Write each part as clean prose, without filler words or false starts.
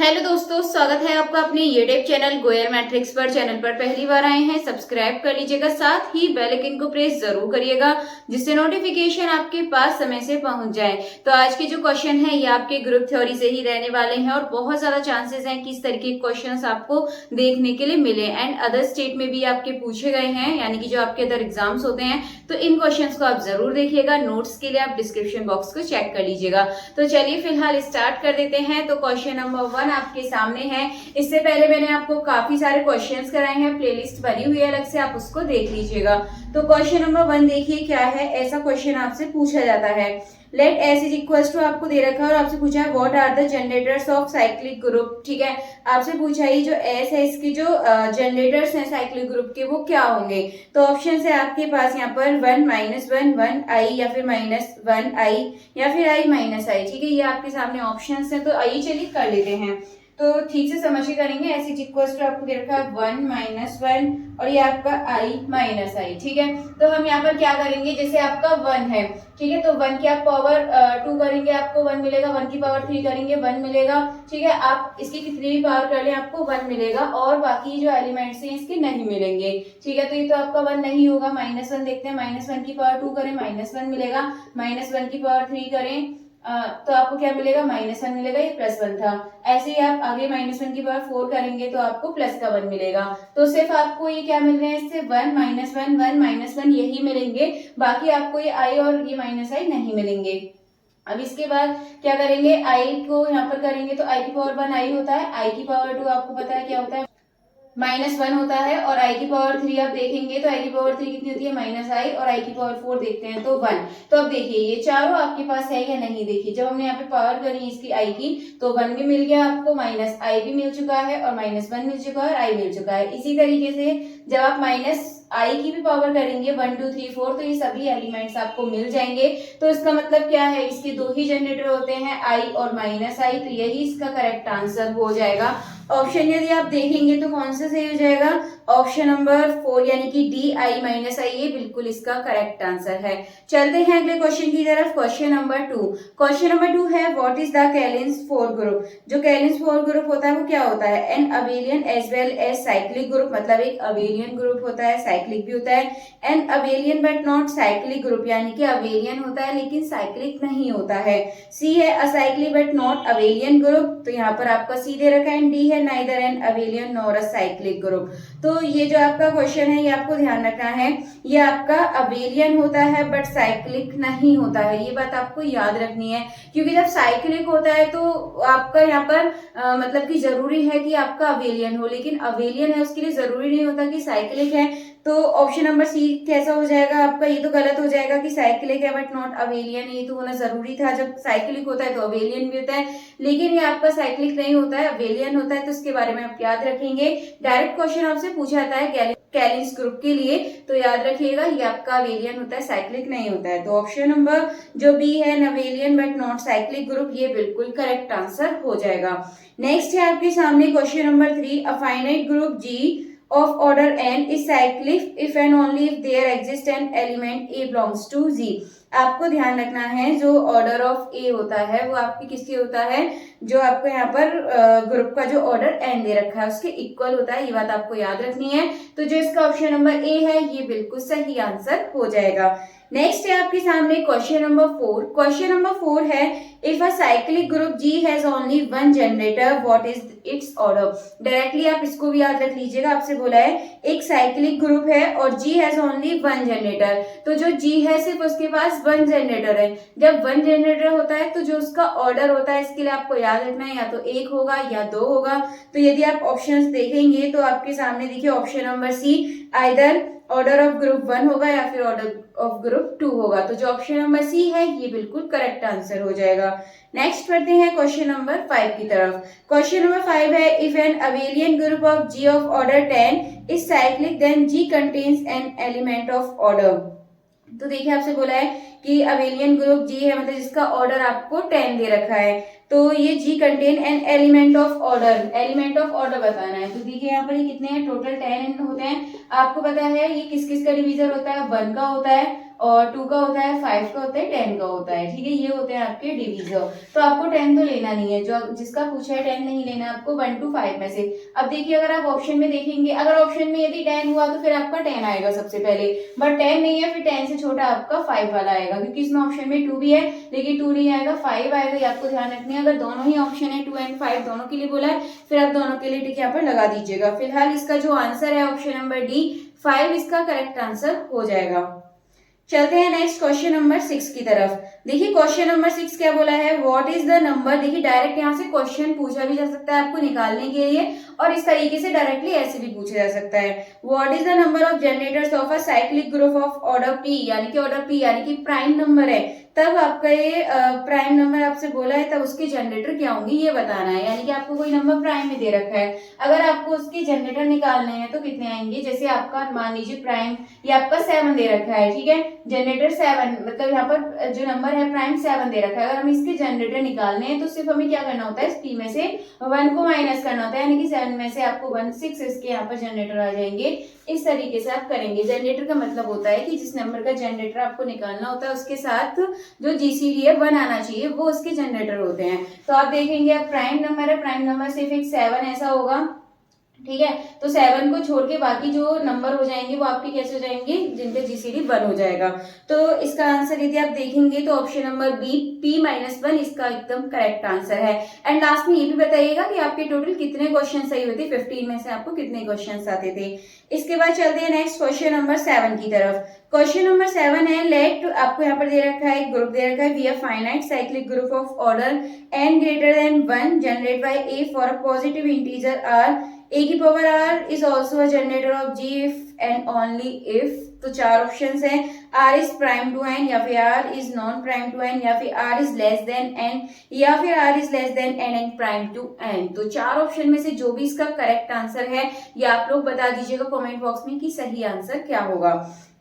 Hello दोस्तों, स्वागत है आपका अपने यूट्यूब चैनल गोयल मैट्रिक्स पर। चैनल पर पहली बार आए हैं, सब्सक्राइब कर लीजिएगा, साथ ही बेल आइकन को प्रेस जरूर करिएगा जिससे नोटिफिकेशन आपके पास समय से पहुंच जाए। तो आज के जो क्वेश्चन है ये आपके ग्रुप थ्योरी से ही रहने वाले हैं और बहुत ज्यादा चांसेस हैं कि इस तरीके के क्वेश्चन आपको देखने के लिए मिले एंड अदर स्टेट में भी आपके पूछे गए हैं, यानी कि जो आपके अदर एग्जाम्स होते हैं। तो इन क्वेश्चन को आप जरूर देखिएगा। नोट्स के लिए आप डिस्क्रिप्शन बॉक्स को चेक कर लीजिएगा। तो चलिए फिलहाल स्टार्ट कर देते हैं। तो क्वेश्चन नंबर 1 आपके सामने है। इससे पहले मैंने आपको काफी सारे क्वेश्चंस कराए हैं, प्लेलिस्ट बनी हुई है अलग से, आप उसको देख लीजिएगा। तो क्वेश्चन नंबर 1 देखिए क्या है। ऐसा क्वेश्चन आपसे पूछा जाता है, let S is equal to, आपको दे रखा है और आपसे पूछा है what are the generators of cyclic group. ठीक है, आपसे पूछा है जो एस है इसके जो जनरेटर्स हैं साइक्लिक ग्रुप के वो क्या होंगे। तो ऑप्शन है आपके पास यहाँ पर 1 -1 1 आई या फिर -1 आई या फिर आई माइनस आई। ठीक है, ये आपके सामने ऑप्शन है। तो आइए चलिए कर लेते हैं। तो ठीक से समझ के करेंगे। एस इज इक्वल टू आपको दे रखा है 1 -1 और ये आपका आई माइनस आई। ठीक है, तो हम यहाँ पर क्या करेंगे, जैसे आपका 1 है, ठीक है, तो 1 की आप पावर 2 करेंगे आपको 1 मिलेगा, 1 की पावर 3 करेंगे 1 मिलेगा। ठीक है, आप इसकी कितनी भी पावर कर ले आपको 1 मिलेगा और बाकी जो एलिमेंट्स हैं इसके नहीं मिलेंगे। ठीक है, तो ये तो आपका 1 नहीं होगा। -1 देखते हैं, -1 की पावर 2 करें -1 मिलेगा, -1 की पावर 3 करें तो आपको क्या मिलेगा, -1 मिलेगा, ये +1 था। ऐसे ही आप आगे -1 की पावर 4 करेंगे तो आपको प्लस का 1 मिलेगा। तो सिर्फ आपको ये क्या मिल रहे हैं, इससे 1 -1 1 -1 यही मिलेंगे, बाकी आपको ये आई और ये माइनस आई नहीं मिलेंगे। अब इसके बाद क्या करेंगे, आई को यहाँ पर करेंगे तो आई की पावर 1 आई होता है, आई की पावर 2 आपको पता है क्या होता है -1 होता है, और आई की पावर 3 आप देखेंगे तो आई की पावर 3 कितनी होती है -आई, और आई की पावर 4 देखते हैं तो 1। तो अब देखिए ये चारों आपके पास है या नहीं। देखिए जब हमने यहाँ पे पावर करी इसकी आई की तो 1 भी मिल गया आपको, -आई भी मिल चुका है और -1 मिल चुका है और आई मिल चुका है। इसी तरीके से जब आप आई की भी पावर करेंगे 1 2 3 4 तो ये सभी एलिमेंट्स आपको मिल जाएंगे। तो इसका मतलब क्या है, इसके दो ही जनरेटर होते हैं, आई और -आई, तो यही इसका करेक्ट आंसर हो जाएगा। ऑप्शन यदि आप देखेंगे तो कौन सा सही हो जाएगा, ऑप्शन नंबर 4 यानी कि डी आई माइनस आई, ये बिल्कुल इसका करेक्ट आंसर है। चलते हैं अगले क्वेश्चन की तरफ। क्वेश्चन नंबर 2, क्वेश्चन नंबर 2 है व्हाट इज द कैलेंस 4 ग्रुप। जो कैलेंस 4 ग्रुप होता है वो क्या होता है, an abelian as well as cyclic group, मतलब एक अबेलियन ग्रुप होता है, साइक्लिक भी होता है। An abelian but not cyclic group, यानी कि अबेलियन होता है लेकिन साइक्लिक नहीं होता है। सी है acyclic but not abelian group, तो यहाँ पर आपका सी दे रखा है। डी है neither an abelian nor a cyclic group. तो ये जो आपका क्वेश्चन है ये आपको ध्यान रखना है, ये आपका अबेलियन होता है बट साइक्लिक नहीं होता है। ये बात आपको याद रखनी है, क्योंकि जब साइक्लिक होता है तो आपका यहाँ पर मतलब कि जरूरी है कि आपका अबेलियन हो, लेकिन अबेलियन है उसके लिए जरूरी नहीं होता कि साइक्लिक है। तो ऑप्शन नंबर सी कैसा हो जाएगा आपका, ये तो गलत हो जाएगा कि साइक्लिक है बट नॉट अबेलियन। ये तो होना जरूरी था, जब साइक्लिक होता है तो अबेलियन भी होता है, लेकिन ये आपका साइक्लिक नहीं होता है, अबेलियन होता है। तो इसके बारे में आप याद रखेंगे। डायरेक्ट क्वेश्चन आपसे पूछा जाता है कैलेंस ग्रुप के लिए, तो याद रखिएगा ये आपका अबेलियन होता है, साइक्लिक नहीं होता है। तो ऑप्शन नंबर जो बी है abelian but not cyclic group, ये बिल्कुल करेक्ट आंसर हो जाएगा। नेक्स्ट है आपके सामने question number 3, a finite group G of order n is cyclic if and only if there exists an element a belongs to z। आपको ध्यान रखना है जो ऑर्डर ऑफ ए होता है वो आपके किसके होता है, जो आपको यहाँ पर ग्रुप का जो ऑर्डर एन दे रखा है उसके इक्वल होता है। ये बात आपको याद रखनी है। तो जो इसका ऑप्शन नंबर ए है ये बिल्कुल सही आंसर हो जाएगा। नेक्स्ट है आपके सामने क्वेश्चन नंबर 4। क्वेश्चन नंबर 4 है if a cyclic group G has only one generator what is its order. Directly आप इसको भी याद रख लीजिएगा। आपसे बोला है एक साइक्लिक ग्रुप है और जी हैज ओनली वन जनरेटर, तो जो जी है सिर्फ उसके पास 1 जनरेटर है। जब 1 जनरेटर होता है तो जो उसका ऑर्डर होता है इसके लिए आपको याद रखना है या तो 1 होगा या 2 होगा। तो यदि आप ऑप्शंस देखेंगे तो आपके सामने देखिए option number C either order of group 1 होगा या फिर ऑर्डर ऑफ ग्रुप 2 होगा। तो जो ऑप्शन नंबर सी है ये बिल्कुल करेक्ट आंसर हो जाएगा। नेक्स्ट पढ़ते हैं क्वेश्चन नंबर 5 की तरफ। क्वेश्चन नंबर 5 है if an abelian group of G of order 10 is cyclic then G contains an element of order. तो देखिए आपसे बोला है कि अबेलियन ग्रुप जी है, मतलब जिसका ऑर्डर आपको 10 दे रखा है, तो ये G contain an element of order, element of order बताना है। तो देखिए यहाँ पर ये कितने हैं, टोटल 10 होते हैं। आपको पता है ये किस किस का डिवीजर होता है, 1 का होता है और 2 का होता है, 5 का होता है, 10 का होता है, ठीक है। ये होते हैं आपके डिवीजर। तो आपको 10 तो लेना नहीं है, जो जिसका पूछा है 10 नहीं लेना आपको 1 to 5 में से। अब देखिए अगर आप ऑप्शन में देखेंगे, अगर ऑप्शन में यदि 10 हुआ तो फिर आपका 10 आएगा सबसे पहले, बट 10 नहीं है, फिर 10 से छोटा आपका 5 वाला आएगा, क्योंकि इसमें ऑप्शन में 2 भी है लेकिन 2 नहीं आएगा, 5 आएगा। ये आपको ध्यान रखना है। अगर दोनों ही ऑप्शन है 2 एंड 5 दोनों के लिए बोला है, फिर आप दोनों के लिए टिक यहाँ पर लगा दीजिएगा। फिलहाल इसका जो आंसर है ऑप्शन नंबर डी 5 इसका करेक्ट आंसर हो जाएगा। चलते हैं नेक्स्ट क्वेश्चन नंबर 6 की तरफ। देखिए क्वेश्चन नंबर 6 क्या बोला है, व्हाट इज द नंबर। देखिए डायरेक्ट यहाँ से क्वेश्चन पूछा भी जा सकता है आपको निकालने के लिए, और इस तरीके से डायरेक्टली ऐसे भी पूछा जा सकता है। What is the number of generators of a cyclic group of order P, यानी कि ऑर्डर पी यानी कि प्राइम नंबर है, तब आपका ये प्राइम नंबर आपसे बोला है तब उसके जनरेटर क्या होंगे ये बताना है। यानी कि आपको कोई नंबर प्राइम में दे रखा है, अगर आपको उसके जनरेटर निकालने हैं तो कितने आएंगे। जैसे आपका मान लीजिए प्राइम ये आपका 7 दे रखा है, ठीक है, जनरेटर 7 मतलब यहाँ पर जो नंबर है प्राइम 7 दे रखा है। अगर हम इसके जनरेटर निकालने हैं तो सिर्फ हमें क्या करना होता है, पी में से 1 को माइनस करना होता है, यानी कि 7 में से आपको 1 6 इसके यहाँ पर जनरेटर आ जाएंगे। इस तरीके से आप करेंगे। जनरेटर का मतलब होता है कि जिस नंबर का जनरेटर आपको निकालना होता है उसके साथ जो जीसीडी है 1 आना चाहिए, वो उसके जनरेटर होते हैं। तो आप देखेंगे अब प्राइम नंबर है, प्राइम नंबर सिर्फ एक 7 ऐसा होगा, ठीक है। तो 7 को छोड़ के बाकी जो नंबर हो जाएंगे वो आपके कैसे हो जाएंगे, जिनका जीसीडी 1 हो जाएगा। तो इसका आंसर यदि आप देखेंगे तो ऑप्शन नंबर बी P-1 इसका एकदम करेक्ट आंसर है। एंड लास्ट में ये भी बताइएगा कि आपके टोटल कितने क्वेश्चन सही होते, 15 में से आपको कितने क्वेश्चन आते थे। इसके बाद चलते हैं नेक्स्ट क्वेश्चन नंबर 7 की तरफ। क्वेश्चन नंबर 7 है, लेट आपको यहाँ पर दे रखा है, एक ग्रुप दे रखा है, we are finite cyclic group of order n greater than 1 generate by a for a positive integer r, a की power r is also a generator of g if and only if. तो 4 options हैं, r is prime to n, या फिर r is non prime to n, या फिर r is less than n, या फिर r is less than n and prime to n। तो 4 option में से जो भी इसका करेक्ट आंसर है ये आप लोग बता दीजिएगा कमेंट बॉक्स में कि सही आंसर क्या होगा।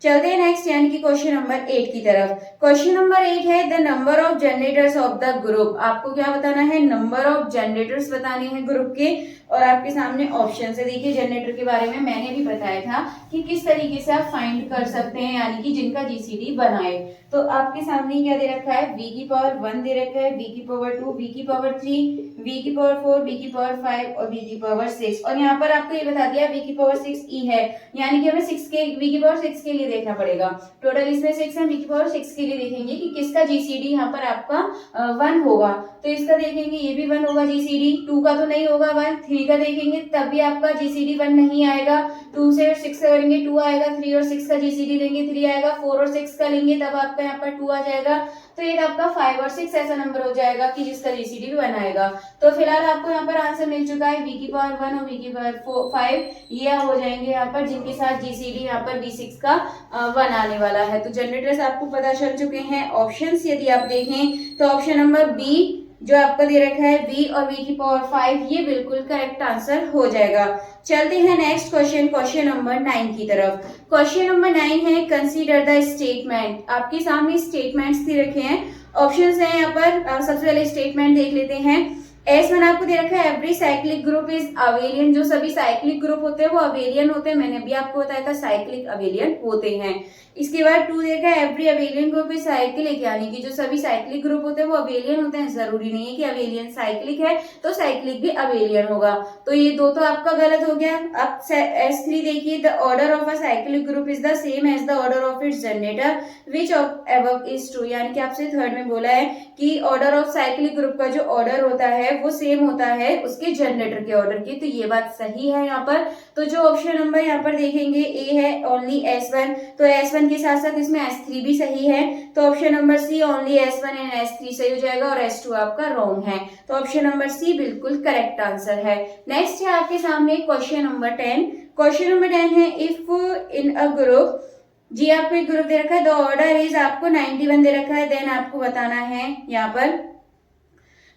चलते हैं नेक्स्ट यानी कि क्वेश्चन नंबर 8 की तरफ। क्वेश्चन नंबर 8 है, the number of generators of the group. आपको क्या बताना है, नंबर ऑफ जनरेटर्स बताने हैं ग्रुप के, और आपके सामने ऑप्शन है। देखिए जनरेटर के बारे में मैंने भी बताया था कि किस तरीके से आप फाइंड कर सकते हैं, यानी कि जिनका जीसीडी बनाए। तो आपके सामने क्या दे रखा है, v की पावर 1 दे रखा है, v की पावर 2, v की पावर 3, v की पावर 4, v की पावर 5 और v की पावर 6। और यहाँ पर आपको ये बता दिया v की पावर 6 e है, यानी कि हमें 6 के v की पावर 6 के लिए देखना पड़ेगा। टोटल इसमें 6 है, v की पावर 6 के लिए देखेंगे कि किसका जीसीडी यहाँ पर आपका 1 होगा। तो इसका देखेंगे ये भी 1 होगा जीसीडी, 2 का तो नहीं होगा 1, 3 का देखेंगे तब भी आपका जीसीडी 1 नहीं आएगा, 2 से 6 करेंगे 2 आएगा, 3 और 6 का जीसीडी लेंगे 3 आएगा, 4 और 6 का लेंगे तब आपका यहाँ पर 2 आ जाएगा। तो एक आपका 5 और 6 ऐसा नंबर हो जाएगा कि जिसका जीसीडी भी 1 आएगा। तो फिलहाल आपको यहाँ पर आंसर मिल चुका है, v की पावर 1 और v की पावर 5 ये हो जाएंगे यहाँ पर, जिनके साथ जीसीडी यहाँ पर v6 का 1 आने वाला है। तो जनरेटर्स आपको पता चल चुके हैं। ऑप्शंस यदि आप देखें तो ऑप्शन नंबर बी जो आपका दे रखा है v और v की पावर 5 ये बिल्कुल करेक्ट आंसर हो जाएगा। चलते हैं नेक्स्ट क्वेश्चन, क्वेश्चन नंबर 9 की तरफ। क्वेश्चन नंबर 9 है, कंसीडर द स्टेटमेंट। आपके सामने स्टेटमेंट्स दे रखे हैं, ऑप्शंस हैं यहाँ पर। सबसे पहले स्टेटमेंट देख लेते हैं। S1 आपको दे रखा है, every cyclic group is abelian. जो सभी साइक्लिक ग्रुप होते हैं वो अवेलियन होते हैं, मैंने भी आपको बताया था साइक्लिक अवेलियन होते हैं। इसके बाद 2 देखा है, every abelian group is cyclic, यानी कि जो सभी साइक्लिक ग्रुप होते हैं वो अवेलियन होते हैं। जरूरी नहीं है कि अवेलियन साइक्लिक है तो साइक्लिक भी अवेलियन होगा। तो ये 2 तो आपका गलत हो गया। अब S3 देखिए, the order of a cyclic group is the same as the order of its generator which of above is true, यानी कि आपसे थर्ड में बोला है कि ऑर्डर ऑफ साइक्लिक ग्रुप का जो ऑर्डर होता है वो सेम होता है उसके जनरेटर के ऑर्डर की। तो ये बात सही है यहाँ पर। तो जो ऑप्शन नंबर यहाँ पर देखेंगे ए है ओनली S1, तो S1 के साथ साथ इसमें S3 भी सही है। तो option number C only S1 and S3 सही हो जाएगा, और S2 आपका रॉन्ग है। तो ऑप्शन नंबर सी बिल्कुल करेक्ट आंसर है। नेक्स्ट है आपके सामने क्वेश्चन नंबर 10। क्वेश्चन नंबर 10 है, इफ इन अ ग्रुप जी आपको एक ग्रुप दे रखा है, द ऑर्डर इज आपको 91 दे रखा है, देन आपको बताना है यहाँ पर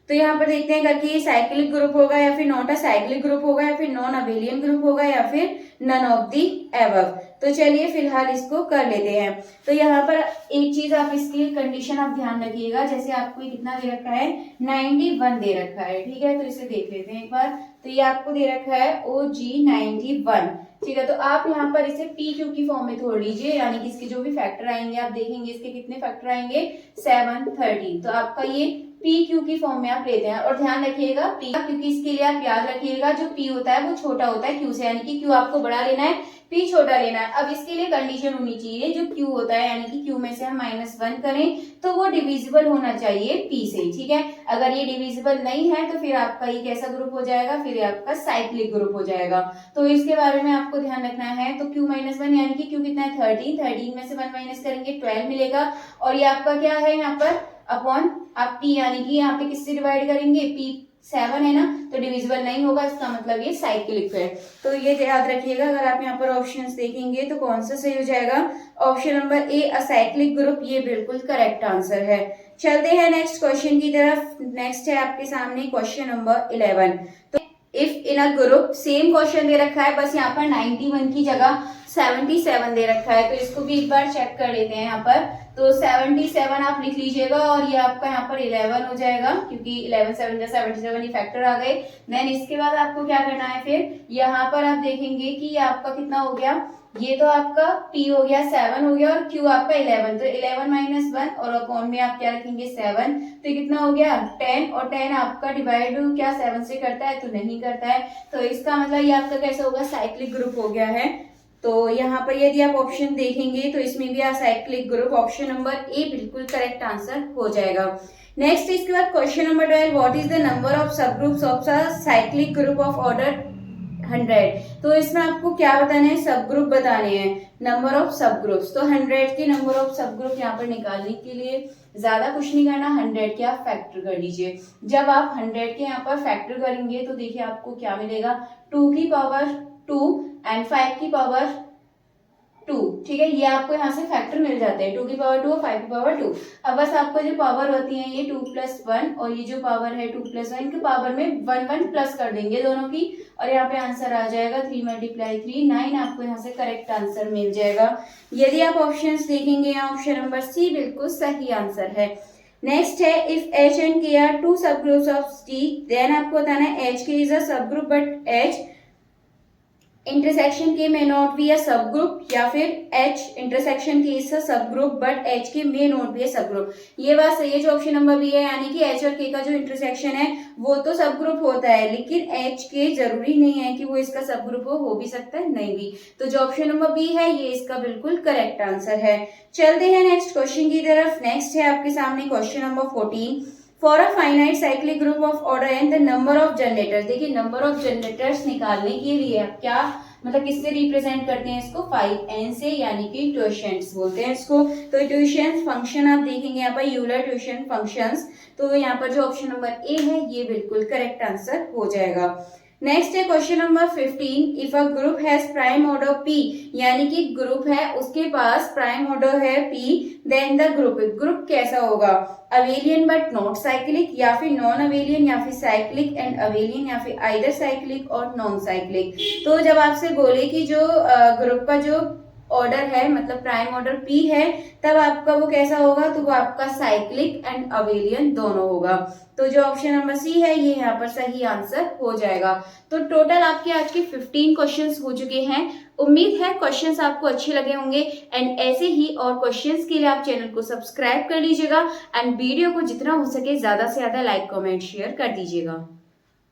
तो यहाँ पर देखते हैं करके ये साइक्लिक ग्रुप होगा या फिर नॉट अ साइक्लिक ग्रुप होगा या फिर नॉन अबेलियन ग्रुप होगा या फिर नन ऑफ दी एबव। तो चलिए फिलहाल इसको कर लेते हैं। तो यहाँ पर एक चीज आप इसकी कंडीशन आप ध्यान रखिएगा, जैसे आपको ये कितना दे रखा है 91 दे रखा है, ठीक है। तो इसे देख लेते हैं एक बार। तो ये आपको दे रखा है OG91, ठीक है। तो आप यहाँ पर इसे PQ की फॉर्म में तोड़ लीजिए, यानी कि इसके जो भी फैक्टर आएंगे आप देखेंगे इसके कितने फैक्टर आएंगे 7 13। तो आपका ये PQ की फॉर्म में आप लेते हैं। और ध्यान रखिएगा P, क्योंकि इसके लिए आप याद रखिएगा जो P होता है वो छोटा होता है Q से, यानी कि Q आपको बड़ा लेना है, P छोटा लेना है। अब इसके लिए कंडीशन होनी चाहिए जो Q होता है, यानी कि Q में से हम -1 करें तो वो डिविजिबल होना चाहिए P से, ठीक है। अगर ये डिविजिबल नहीं है तो फिर आपका ये कैसा ग्रुप हो जाएगा, फिर ये आपका साइक्लिक ग्रुप हो जाएगा। तो इसके बारे में आपको ध्यान रखना है। तो Q -1 यानी कि Q कितना है 13 में से 1 माइनस करेंगे 12 मिलेगा। और ये आपका क्या है यहाँ पर अपॉन आप P, यानी कि यहाँ पे किससे डिवाइड करेंगे P 7 है ना, तो डिविजिबल नहीं होगा, इसका मतलब ये साइक्लिक है। तो ये याद रखिएगा। अगर आप यहाँ पर ऑप्शंस देखेंगे तो कौन सा सही हो जाएगा, ऑप्शन नंबर ए असाइक्लिक ग्रुप, ये बिल्कुल करेक्ट आंसर है। चलते हैं नेक्स्ट क्वेश्चन की तरफ। नेक्स्ट है आपके सामने क्वेश्चन नंबर 11। तो if in a group, same question दे रखा है, बस यहाँ पर 91 की जगह 77 दे रखा है। तो इसको भी एक बार चेक कर लेते हैं यहाँ पर। तो 77 आप लिख लीजिएगा और ये आपका यहाँ पर 11 हो जाएगा, क्योंकि 11 7 जा 77 ये फैक्टर आ गए। देन इसके बाद आपको क्या करना है, फिर यहाँ पर आप देखेंगे कि ये आपका कितना हो गया, ये तो आपका P हो गया 7 हो गया और Q आपका 11, तो 11 -1 और अपॉन में आप क्या रखेंगे 7, तो कितना हो गया 10। और 10 आपका डिवाइड क्या 7 से करता है, तो नहीं करता है। तो इसका मतलब ये आपका कैसा होगा, साइक्लिक ग्रुप हो गया है। तो यहाँ पर यदि आप ऑप्शन देखेंगे तो इसमें भी cyclic group, option number A बिल्कुल करेक्ट आंसर हो जाएगा। नेक्स्ट इसके बाद question number 12, what is the number of subgroups of a cyclic group of order 100। तो इसमें आपको क्या बताना है, सब ग्रुप बताने हैं, नंबर ऑफ सब ग्रुप्स। तो 100 के नंबर ऑफ सब ग्रुप यहाँ पर निकालने के लिए ज्यादा कुछ नहीं करना, 100 के आप फैक्टर कर लीजिए। जब आप 100 के यहाँ पर फैक्टर करेंगे तो देखिए आपको क्या मिलेगा, 2 की पावर 2 एंड 5 की पावर 2, ठीक है। ये आपको यहाँ से फैक्टर मिल जाते हैं, 2 की पावर 2 और 5 की पावर 2। अब बस आपको जो पावर होती है ये 2 + 1 और ये जो पावर है 2 + 1 की पावर में 1 प्लस कर देंगे दोनों की, और यहाँ पे आंसर आ जाएगा 3 × 3 9। आपको यहाँ से करेक्ट आंसर मिल जाएगा। यदि आप ऑप्शंस देखेंगे यहाँ ऑप्शन नंबर सी बिल्कुल सही आंसर है। नेक्स्ट है, if H and K are 2 subgroups of T, then आपको बताना है H K इज अ सब ग्रुप बट H इंटरसेक्शन के मे नॉट बी अ सब ग्रुप, या फिर H इंटरसेक्शन के इज अ सब ग्रुप बट H के मे नॉट बी अ सब ग्रुप। ये बात सही है जो ऑप्शन नंबर बी है, यानी कि H और K का जो इंटरसेक्शन है वो तो सब ग्रुप होता है, लेकिन H के जरूरी नहीं है कि वो इसका सब ग्रुप हो भी सकता है नहीं भी। तो जो ऑप्शन नंबर बी है ये इसका बिल्कुल करेक्ट आंसर है। चलते हैं नेक्स्ट क्वेश्चन की तरफ। नेक्स्ट है आपके सामने question number 14, for a finite cyclic group of order and the number of generators. देखिए नंबर ऑफ जनरेटर्स निकालने के लिए आप क्या मतलब किससे रिप्रेजेंट करते हैं इसको, 5n से, यानी कि ट्यूशंस बोलते हैं इसको। तो ट्यूशन फंक्शन आप देखेंगे यहाँ पर यूलर ट्यूशन फंक्शंस, तो यहाँ पर जो ऑप्शन नंबर ए है ये बिल्कुल करेक्ट आंसर हो जाएगा। नेक्स्ट है question number 15, if a group has prime order P, यानी कि ग्रुप है उसके पास प्राइम ऑर्डर है P, देन द ग्रुप कैसा होगा, अवेलियन बट नॉट साइक्लिक, या फिर नॉन अवेलियन, या फिर साइक्लिक एंड अवेलियन, या फिर आइदर साइक्लिक और नॉन साइक्लिक। तो जब आपसे बोले कि जो ग्रुप का जो ऑर्डर है मतलब प्राइम ऑर्डर P है, तब आपका वो कैसा होगा, तो वो आपका साइक्लिक एंड अवेलियन दोनों होगा। तो जो ऑप्शन नंबर सी है ये यहाँ पर सही आंसर हो जाएगा। तो टोटल आपके आज के 15 क्वेश्चंस हो चुके हैं। उम्मीद है क्वेश्चंस आपको अच्छे लगे होंगे, एंड ऐसे ही और क्वेश्चंस के लिए आप चैनल को सब्सक्राइब कर लीजिएगा, एंड वीडियो को जितना हो सके ज्यादा से ज्यादा लाइक कमेंट शेयर कर दीजिएगा।